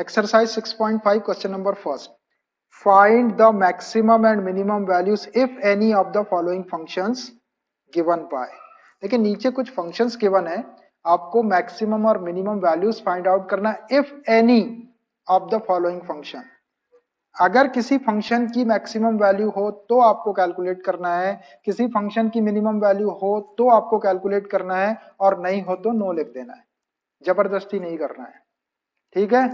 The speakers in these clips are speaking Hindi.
Exercise 6.5 question number first. Find the maximum and minimum values if any of the following functions given by. देखिए नीचे कुछ functions given है, आपको maximum और minimum values find out करना if any of the following function. अगर किसी फंक्शन की मैक्सिमम वैल्यू हो तो आपको कैलकुलेट करना है, किसी फंक्शन की मिनिमम वैल्यू हो तो आपको कैलकुलेट करना है, और नहीं हो तो नो लिख देना है, जबरदस्ती नहीं करना है। ठीक है,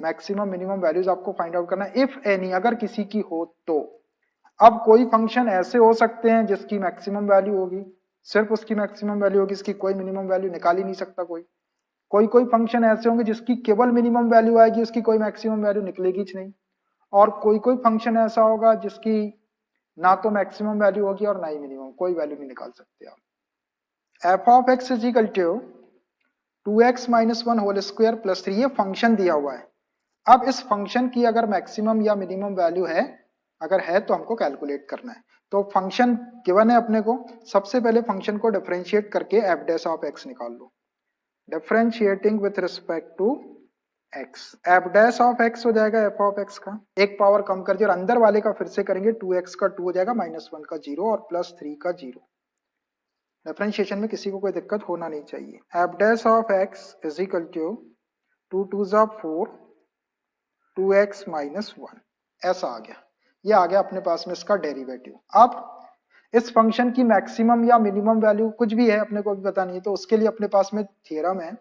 मैक्सिमम मिनिमम वैल्यूज आपको फाइंड आउट करना है इफ एनी, अगर किसी की हो तो। अब कोई फंक्शन ऐसे हो सकते हैं जिसकी मैक्सिमम वैल्यू होगी, सिर्फ उसकी मैक्सिमम वैल्यू होगी, इसकी कोई मिनिमम वैल्यू निकाल ही नहीं सकता कोई। कोई कोई फंक्शन ऐसे होंगे जिसकी केवल मिनिमम वैल्यू आएगी, उसकी कोई मैक्सिमम वैल्यू निकलेगी नहीं। और कोई कोई फंक्शन ऐसा होगा जिसकी ना तो मैक्सिमम वैल्यू होगी और ना ही मिनिमम, कोई वैल्यू नहीं निकाल सकते आप। F of X is equal to 2x minus one whole square plus 3, ये फंक्शन दिया हुआ है। अब इस फंक्शन की अगर मैक्सिमम या मिनिमम वैल्यू है, अगर है तो हमको कैलकुलेट करना है। तो फंक्शन गिवन है अपने को, सबसे पहले फंक्शन को डिफरेंशिएट करके एफ डैश ऑफ एक्स निकाल लो। Differentiating with respect to X, F dash of X हो जाएगा एफ ऑफ एक्स का, एक पावर कम कर दिया और अंदर वाले का फिर से करेंगे, 2x का 2 हो जाएगा, माइनस 1 का 0 और प्लस 3 का 0। डिफरेंशिएशन में किसी को कोई दिक्कत होना नहीं चाहिए। F dash of X is equal to 2 2 जा 4 2x माइनस 1, ऐसा आ गया। ये आ गया अपने पास में इसका डेरिवेटिव। अब इस फंक्शन की मैक्सिमम या मिनिमम वैल्यू कुछ भी है, अपने को भी पता नहीं है, तो उसके लिए अपने पास में थ्योरम है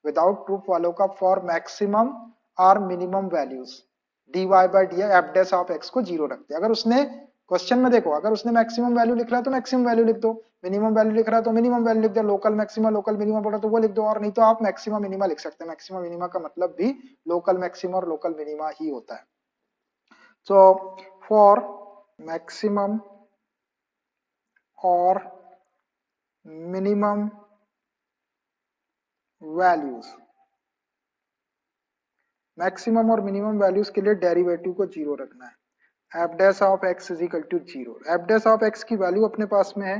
विदाउट प्रूफ वालों का, फॉर मैक्सिमम और minimum values dy by D F dash of x को 0 रखते हैं। अगर उसने क्वेश्चन में देखो, अगर उसने मैक्सिमम वैल्यू लिख रहा है तो मैक्सिमम वैल्यू लिख दो, मिनिमम वैल्यू लिख रहा है तो मिनिमम वैल्यू लिख दो, लोकल मैक्सिमा लोकल मिनिमा बोला तो वो लिख दो, और नहीं तो आप मैक्सिमम मिनिमा लिख सकते हैं। मैक्सिमम मिनिमा का मतलब भी लोकल मैक्सिमा और लोकल मिनिमा ही होता है। सो फॉर मैक्सिमम और मिनिमम वैल्यूज, मैक्सिमम और मिनिमम वैल्यूज के लिए डेरिवेटिव को 0 रखना है। F dash of X is equal to 0। F dash of X की वैल्यू अपने पास में है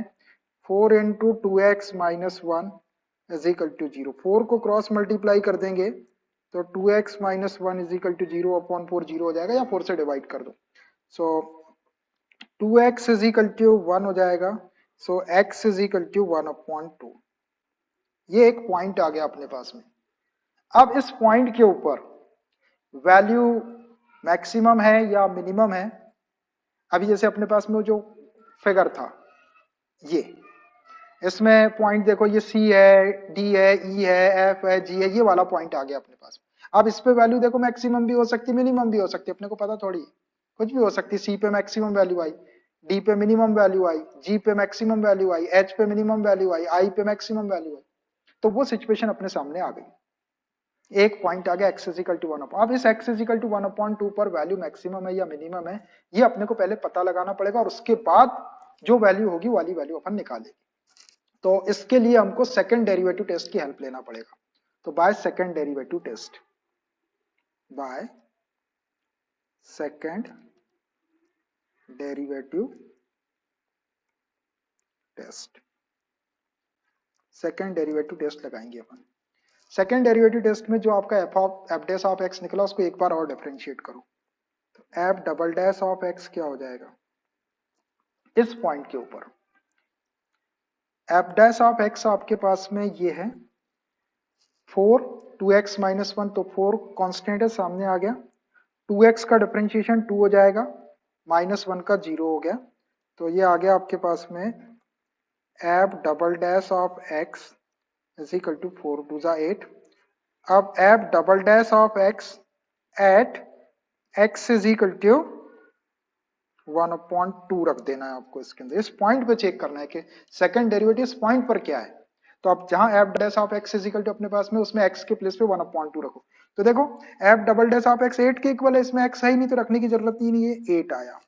4 into 2x minus 1 is equal to 0। 4 को क्रॉस मल्टीप्लाई कर देंगे तो 2x minus 1 is equal to 0 upon 4 0 हो जाएगा, या 4 से डिवाइड कर दो। सो 2x इज इक्वल टू 1 हो जाएगा, so x is equal to 1 upon 2। ये एक पॉइंट आ गया अपने पास में। अब इस पॉइंट के ऊपर वैल्यू मैक्सिमम है या मिनिमम है, अभी जैसे अपने पास में जो फिगर था, ये इसमें पॉइंट देखो, ये C है, D है, E है, F है, G है, ये वाला पॉइंट आ गया अपने पास। अब इस पे वैल्यू देखो मैक्सिमम भी हो सकती है, मिनिमम भी हो सकती है, अपने को पता थोड़ी, कुछ भी हो सकती है। C पे मैक्सिमम वैल्यू आई, D पे मिनिमम वैल्यू आई, G पे मैक्सिमम वैल्यू आई, H पे मिनिमम वैल्यू आई, I पे मैक्सिमम वैल्यू आई। तो वो सिचुएशन अपने सामने आ गई। एक पॉइंट आ गया x इजिकल टू 1 अपॉन, अब इस x इजिकल टू 1 अपॉन 2 पर वैल्यू मैक्सिमम है या मिनिमम है, ये अपने को पहले पता लगाना पड़ेगा, और उसके बाद जो वैल्यू होगी वाली वैल्यू अपन निकालेंगे। तो इसके लिए हमको सेकंड डेरिवेटिव टेस्ट की हेल्प लेना पड़ेगा। तो by second derivative test, by second derivative test, second derivative test लगाएंगे अपन। सेकंड डेरिवेटिव टेस्ट में जो आपका एफ डैश ऑफ एक्स निकला, उसको एक बार और डिफरेंशिएट करो। तो F double dash of x क्या हो जाएगा, इस पॉइंट के ऊपर एफ डैश ऑफ एक्स आपके पास में ये है 4 2x माइनस 1, तो 4 कांस्टेंट है, सामने आ गया। 2x का डिफरेंशिएशन 2 हो जाएगा, माइनस 1 का 0 हो गया, तो ये आ गया आपके पास में F double dash of X is equal to 4 2 जा 8। अब F double dash of X at x is equal to 1/2 रख देना है आपको इसके अंदर। इस पॉइंट पे चेक करना है कि सेकंड डेरिवेटिव इस पॉइंट पर क्या है। तो अब जहां F dash of X is equal to अपने पास में, उसमें x के प्लेस पे 1/2 रखो। तो देखो F double dash of x 8 के इक्वल है, इसमें x है ही नहीं तो रखने की जरूरत ही नहीं है, 8 आया।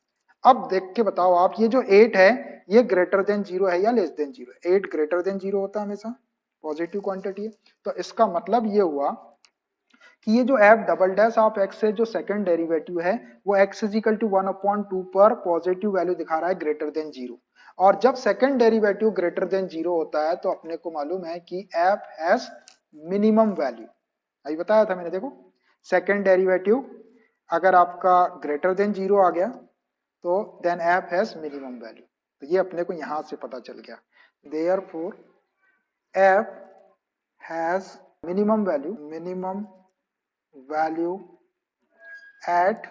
अब देख के बताओ आप, ये जो 8 है ये ग्रेटर देन 0 है या लेस देन 0 है? 8 ग्रेटर देन 0 होता है हमेशा, पॉजिटिव क्वांटिटी है। तो इसका मतलब ये हुआ कि ये जो F double dash of x है, जो सेकंड डेरिवेटिव है, वो x इज इक्वल टू 1/2 पर पॉजिटिव वैल्यू दिखा रहा है ग्रेटर देन 0। और जब सेकंड डेरिवेटिव ग्रेटर देन 0 होता है तो अपने को मालूम है कि f हैज मिनिमम वैल्यू। अभी बताया था मैंने, देखो सेकेंड डेरिवेटिव अगर आपका ग्रेटर देन 0 आ गया तो then F has minimum value. तो ये अपने को यहां से पता चल गया, therefore F has minimum value at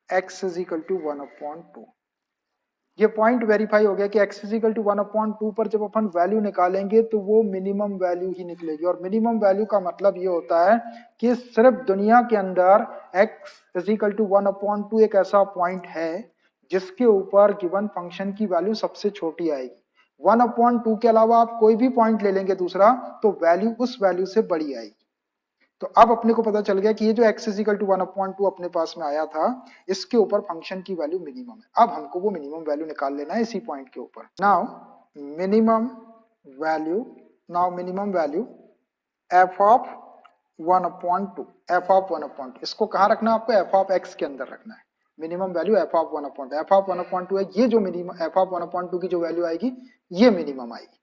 x is equal to 1/2। ये पॉइंट वेरीफाई हो गया कि x इज इक्वल टू 1/2 पर जब अपन वैल्यू निकालेंगे तो वो मिनिमम वैल्यू ही निकलेगी। और मिनिमम वैल्यू का मतलब ये होता है कि सिर्फ दुनिया के अंदर x इज इक्वल टू 1/2 एक ऐसा पॉइंट है जिसके ऊपर गिवन फंक्शन की वैल्यू सबसे छोटी आएगी। 1/2 के अलावा आप कोई भी पॉइंट ले लेंगे दूसरा तो वैल्यू उस वैल्यू से बड़ी आएगी। तो अब अपने को पता चल गया कि ये जो x इज इक्वल टू 1/2 अपने पास में आया था, इसके ऊपर फंक्शन की वैल्यू मिनिमम है। अब हमको वो मिनिमम वैल्यू निकाल लेना है इसी पॉइंट के ऊपर। Now minimum value f of 1/2, f of 1/2 इसको कहाँ रखना है आपको, f ऑफ x के अंदर रखना है। Minimum value f of 1/2, f of 1/2 है, ये जो मिनिमम f ऑफ 1/2 की जो वैल्यू आएगी ये मिनिमम आएगी।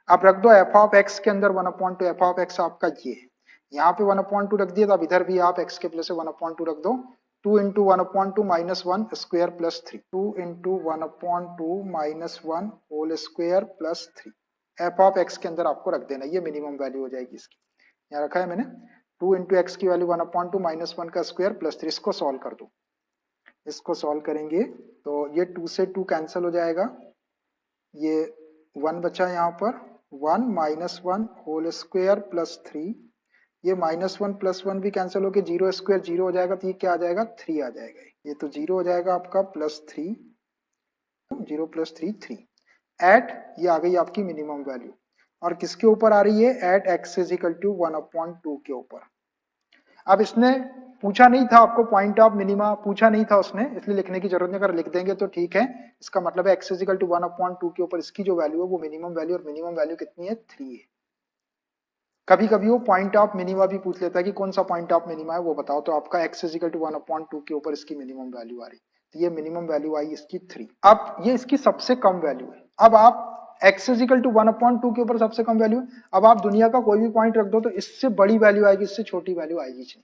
आप रख दो f ऑफ x के अंदर 1/2, f ऑफ x आपका ये है, यहाँ पे 1/2 रख दिया, तो अब इधर भी आप x के प्लेस से 1/2 रख दो। 2 into 1/2 minus 1 square plus 3, 2 into 1/2 minus 1 whole square plus 3। F of x के अंदर आपको रख देना, ये मिनिमम वैल्यू हो जाएगी इसकी। यहाँ रखा है मैंने 2 इंटू एक्स की वैल्यू 1/2 माइनस 1 का स्क्वायर प्लस 3। इसको सॉल्व कर दो, इसको सॉल्व करेंगे तो ये 2 से 2 कैंसिल हो जाएगा, ये 1 बचा यहाँ पर, 1 माइनस 1 होल स्क्वायर प्लस 3, ये -1 + 1 भी कैंसिल होकर 0 स्क्वायर 0 हो जाएगा, तो ये क्या आ जाएगा 3 आ जाएगा। ये तो 0 हो जाएगा आपका +3, 0 + 3 3 एट, ये आ गई आपकी मिनिमम वैल्यू। और किसके ऊपर आ रही है, at x is equal to 1/2 के ऊपर। अब इसने पूछा नहीं था आपको, पॉइंट ऑफ मिनिमा पूछा नहीं था उसने, इसलिए लिखने की जरूरत नहीं, अगर लिख देंगे तो ठीक है। इसका मतलब है x इज इक्वल टू 1/2 के ऊपर इसकी जो वैल्यू है वो मिनिमम वैल्यू, और मिनिमम वैल्यू कितनी है 3 है। कभी कभी वो पॉइंट ऑफ मिनिमा भी पूछ लेता है कि कौन सा पॉइंट ऑफ मिनिमा है वो बताओ, तो आपका x इज इक्वल टू 1/2 के ऊपर इसकी मिनिमम वैल्यू आ रही, तो ये मिनिमम वैल्यू आई इसकी 3। अब ये इसकी सबसे कम वैल्यू है। अब आप x इज इक्वल टू 1/2 के ऊपर सबसे कम वैल्यू, अब आप दुनिया का कोई भी पॉइंट रख दो तो इससे बड़ी वैल्यू आएगी, इससे छोटी वैल्यू आएगी नहीं।